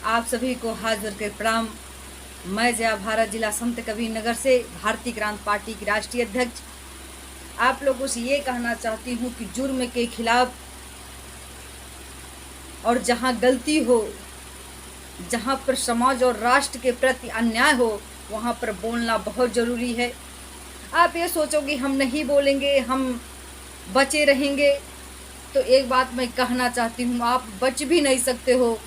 आप सभी को हाथ जोड़ के प्रणाम। मैं जया भारत जिला संत कबीर नगर से भारतीय क्रांति पार्टी की राष्ट्रीय अध्यक्ष आप लोगों से ये कहना चाहती हूँ कि जुर्म के खिलाफ और जहाँ गलती हो, जहाँ पर समाज और राष्ट्र के प्रति अन्याय हो, वहाँ पर बोलना बहुत ज़रूरी है। आप ये सोचोगे हम नहीं बोलेंगे, हम बचे रहेंगे, तो एक बात मैं कहना चाहती हूँ, आप बच भी नहीं सकते हो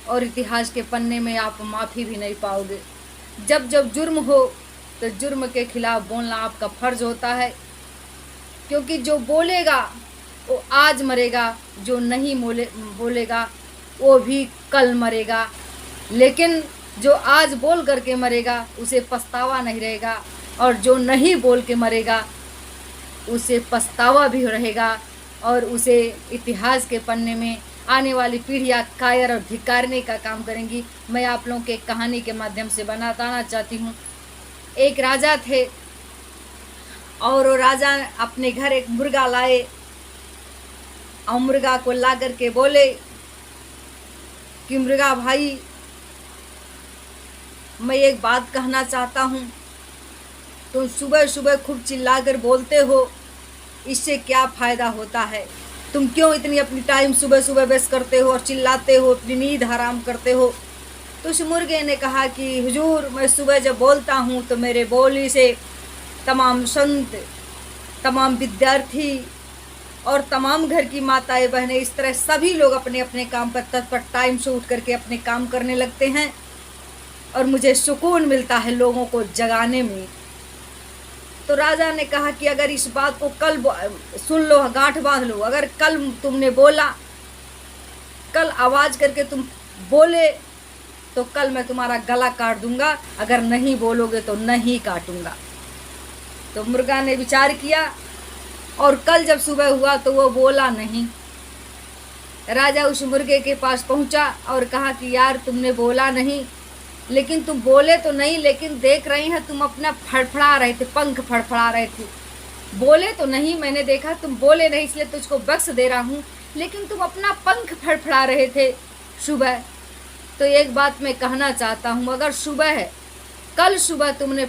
और इतिहास के पन्ने में आप माफ़ी भी नहीं पाओगे। जब जब जुर्म हो तो जुर्म के खिलाफ बोलना आपका फ़र्ज होता है, क्योंकि जो बोलेगा वो आज मरेगा, जो नहीं बोलेगा वो भी कल मरेगा। लेकिन जो आज बोल करके मरेगा उसे पछतावा नहीं रहेगा, और जो नहीं बोल के मरेगा उसे पछतावा भी रहेगा, और उसे इतिहास के पन्ने में आने वाली पीढ़ियाँ कायर और धिक्कारने का काम करेंगी। मैं आप लोगों के कहानी के माध्यम से बताना चाहती हूँ। एक राजा थे और वो राजा अपने घर एक मुर्गा लाए और मुर्गा को ला करके बोले कि मुर्गा भाई, मैं एक बात कहना चाहता हूँ, तुम सुबह सुबह खूब चिल्ला कर बोलते हो, इससे क्या फ़ायदा होता है? तुम क्यों इतनी अपनी टाइम सुबह सुबह वेस्ट करते हो और चिल्लाते हो, अपनी नींद हराम करते हो? तो उस मुर्गे ने कहा कि हुजूर, मैं सुबह जब बोलता हूँ तो मेरे बोली से तमाम संत, तमाम विद्यार्थी और तमाम घर की माताएं बहनें, इस तरह सभी लोग अपने अपने काम पर तत्पर टाइम से उठ करके अपने काम करने लगते हैं और मुझे सुकून मिलता है लोगों को जगाने में। तो राजा ने कहा कि अगर इस बात को कल सुन लो, गांठ बांध लो, अगर कल तुमने बोला, कल आवाज़ करके तुम बोले तो कल मैं तुम्हारा गला काट दूंगा, अगर नहीं बोलोगे तो नहीं काटूंगा। तो मुर्गा ने विचार किया और कल जब सुबह हुआ तो वो बोला नहीं। राजा उस मुर्गे के पास पहुंचा और कहा कि यार, तुमने बोला नहीं, लेकिन तुम बोले तो नहीं, लेकिन देख रही हैं तुम अपना फड़फड़ा रहे थे, पंख फड़फड़ा रहे थे। बोले तो नहीं, मैंने देखा तुम बोले नहीं, इसलिए तुझको बख्श दे रहा हूँ, लेकिन तुम अपना पंख फड़फड़ा रहे थे सुबह। तो एक बात मैं कहना चाहता हूँ, अगर सुबह है, कल सुबह तुमने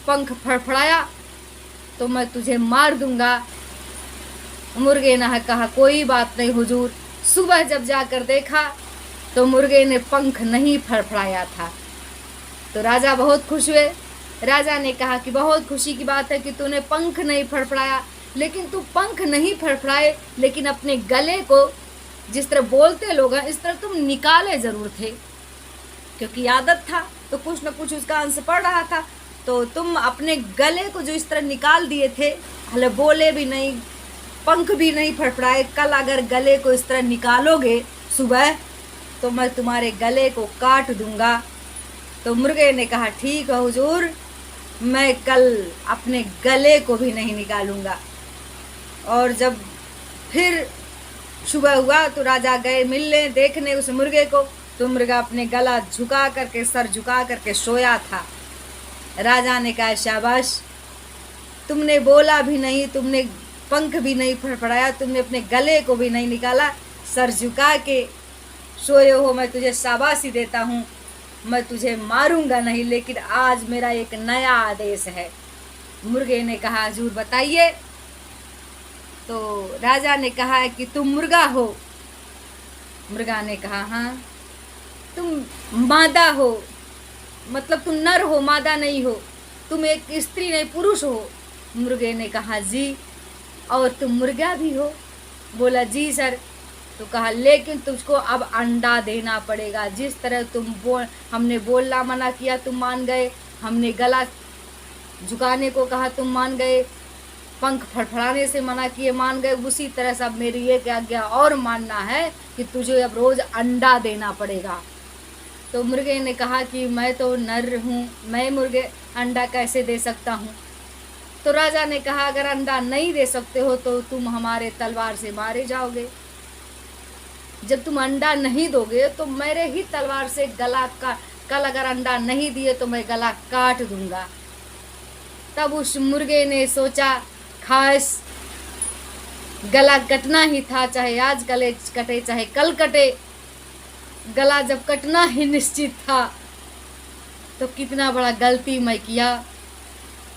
पंख फड़फड़ाया तो मैं तुझे मार दूंगा। मुर्गे ने कहा कोई बात नहीं हुजूर। सुबह जब जाकर देखा तो मुर्गे ने पंख नहीं फड़फड़ाया था। तो राजा बहुत खुश हुए। राजा ने कहा कि बहुत खुशी की बात है कि तूने पंख नहीं फड़फड़ाया, लेकिन तू पंख नहीं फड़फड़ाए, लेकिन अपने गले को जिस तरह बोलते लोग हैं इस तरह तुम निकाले ज़रूर थे, क्योंकि आदत था तो कुछ न कुछ उसका अंश पड़ रहा था। तो तुम अपने गले को जो इस तरह निकाल दिए थे, हालांकि बोले भी नहीं, पंख भी नहीं फड़फड़ाए, कल अगर गले को इस तरह निकालोगे सुबह तो मैं तुम्हारे गले को काट दूंगा। तो मुर्गे ने कहा ठीक है हुजूर, मैं कल अपने गले को भी नहीं निकालूंगा। और जब फिर सुबह हुआ तो राजा गए मिलने देखने उस मुर्गे को, तो मुर्गा अपने गला झुका करके, सर झुका करके सोया था। राजा ने कहा शाबाश, तुमने बोला भी नहीं, तुमने पंख भी नहीं फड़फड़ाया, तुमने अपने गले को भी नहीं निकाला, सर झुका के सोए हो, मैं तुझे शाबाशी देता हूँ। मैं तुझे मारूंगा नहीं, लेकिन आज मेरा एक नया आदेश है। मुर्गे ने कहा हुजूर बताइए। तो राजा ने कहा कि तुम मुर्गा हो। मुर्गा ने कहा हाँ। तुम मादा हो, मतलब तुम नर हो, मादा नहीं हो, तुम एक स्त्री नहीं पुरुष हो। मुर्गे ने कहा जी। और तुम मुर्गा भी हो? बोला जी सर। तो कहा लेकिन तुझको अब अंडा देना पड़ेगा। जिस तरह हमने बोलना मना किया तुम मान गए, हमने गला झुकाने को कहा तुम मान गए, पंख फड़फड़ाने से मना किए मान गए, उसी तरह से अब मेरी एक आज्ञा और मानना है कि तुझे अब रोज़ अंडा देना पड़ेगा। तो मुर्गे ने कहा कि मैं तो नर हूँ, मैं मुर्गे अंडा कैसे दे सकता हूँ? तो राजा ने कहा अगर अंडा नहीं दे सकते हो तो तुम हमारे तलवार से मारे जाओगे। जब तुम अंडा नहीं दोगे तो मेरे ही तलवार से गला का, कल अगर अंडा नहीं दिए तो मैं गला काट दूंगा। तब उस मुर्गे ने सोचा खास गला कटना ही था, चाहे आज गले कटे चाहे कल कटे। गला जब कटना ही निश्चित था तो कितना बड़ा गलती मैं किया।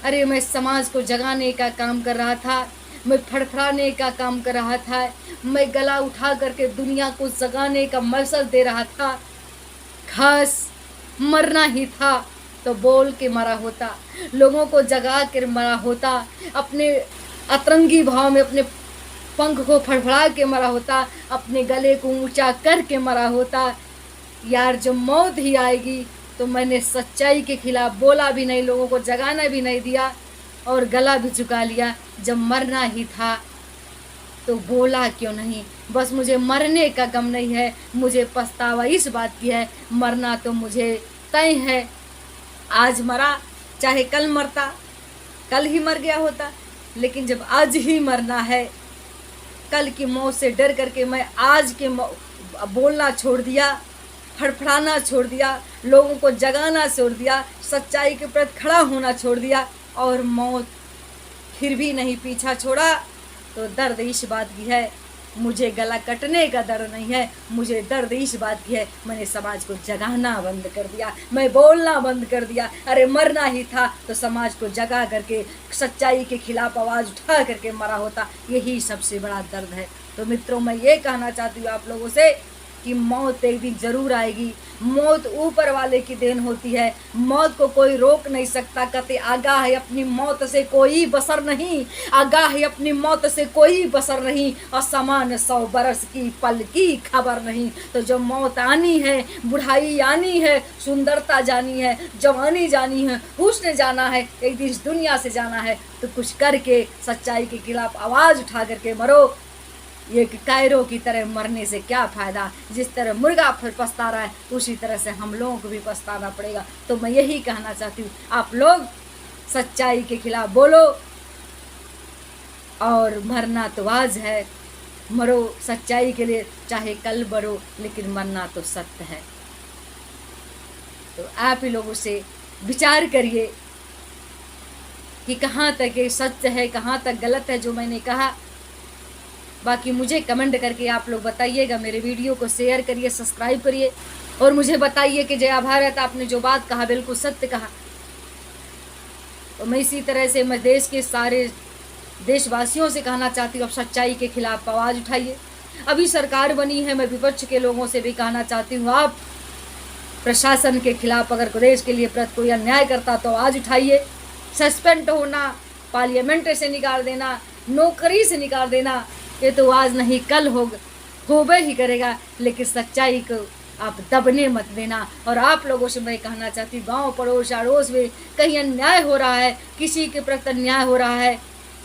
अरे मैं समाज को जगाने का काम कर रहा था, मैं फड़फड़ाने का काम कर रहा था, मैं गला उठा करके दुनिया को जगाने का मैसेज दे रहा था। खास मरना ही था तो बोल के मरा होता, लोगों को जगा कर मरा होता, अपने अतरंगी भाव में अपने पंख को फड़फड़ा के मरा होता, अपने गले को ऊंचा करके मरा होता। यार जब मौत ही आएगी तो मैंने सच्चाई के खिलाफ बोला भी नहीं, लोगों को जगाना भी नहीं दिया और गला भी झुका लिया। जब मरना ही था तो बोला क्यों नहीं। बस मुझे मरने का गम नहीं है, मुझे पछतावा इस बात की है, मरना तो मुझे तय है। आज मरा, चाहे कल मरता, कल ही मर गया होता, लेकिन जब आज ही मरना है, कल की मौत से डर करके मैं आज के बोलना छोड़ दिया, फड़फड़ाना छोड़ दिया, लोगों को जगाना छोड़ दिया, सच्चाई के प्रति खड़ा होना छोड़ दिया और मौत फिर भी नहीं पीछा छोड़ा। तो दर्द इस बात की है, मुझे गला कटने का दर्द नहीं है, मुझे दर्द इस बात की है मैंने समाज को जगाना बंद कर दिया, मैं बोलना बंद कर दिया। अरे मरना ही था तो समाज को जगा करके सच्चाई के खिलाफ आवाज़ उठा करके मरा होता, यही सबसे बड़ा दर्द है। तो मित्रों मैं ये कहना चाहती हूँ आप लोगों से कि मौत एक दिन जरूर आएगी, मौत ऊपर वाले की देन होती है, मौत को कोई रोक नहीं सकता। कहते आगाह है अपनी मौत से कोई बसर नहीं, आगाह है अपनी मौत से कोई बसर नहीं, असमान 100 बरस की पल की खबर नहीं। तो जो मौत आनी है, बुढ़ाई आनी है, सुंदरता जानी है, जवानी जानी है, हुस्न जाना है, एक दिन इस दुनिया से जाना है, तो कुछ करके सच्चाई के खिलाफ आवाज़ उठा करके मरो। ये कायरों की तरह मरने से क्या फ़ायदा। जिस तरह मुर्गा फिर पछता रहा है उसी तरह से हम लोगों को भी पछताना पड़ेगा। तो मैं यही कहना चाहती हूँ, आप लोग सच्चाई के खिलाफ बोलो और मरना तो आज है, मरो सच्चाई के लिए, चाहे कल मरो लेकिन मरना तो सत्य है। तो आप ही लोगों से विचार करिए कि कहाँ तक ये सत्य है, कहाँ तक गलत है जो मैंने कहा। बाकी मुझे कमेंट करके आप लोग बताइएगा, मेरे वीडियो को शेयर करिए, सब्सक्राइब करिए और मुझे बताइए कि जय भारत आपने जो बात कहा बिल्कुल सत्य कहा। तो मैं इसी तरह से मैं देश के सारे देशवासियों से कहना चाहती हूँ, अब सच्चाई के खिलाफ आवाज़ उठाइए। अभी सरकार बनी है, मैं विपक्ष के लोगों से भी कहना चाहती हूँ, आप प्रशासन के खिलाफ अगर देश के लिए प्रति कोई अन्याय करता तो आवाज़ उठाइए। सस्पेंड होना, पार्लियामेंट से निकाल देना, नौकरी से निकाल देना, ये तो आज नहीं कल होबे ही करेगा, लेकिन सच्चाई को आप दबने मत देना। और आप लोगों से मैं कहना चाहती हूँ, गांव पड़ोस अड़ोस में कहीं अन्याय हो रहा है, किसी के प्रति अन्याय हो रहा है,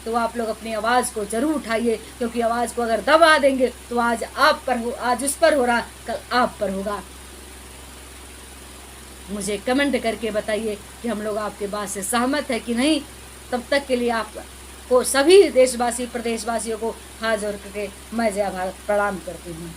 तो आप लोग अपनी आवाज़ को ज़रूर उठाइए, क्योंकि आवाज़ को अगर दबा देंगे तो आज आप पर हो, आज उस पर हो रहा, कल आप पर होगा। मुझे कमेंट करके बताइए कि हम लोग आपके बात से सहमत है कि नहीं। तब तक के लिए आप को सभी देशवासी प्रदेशवासियों को हाथ जोड़ करके मैं जय भारत प्रणाम करती हूँ।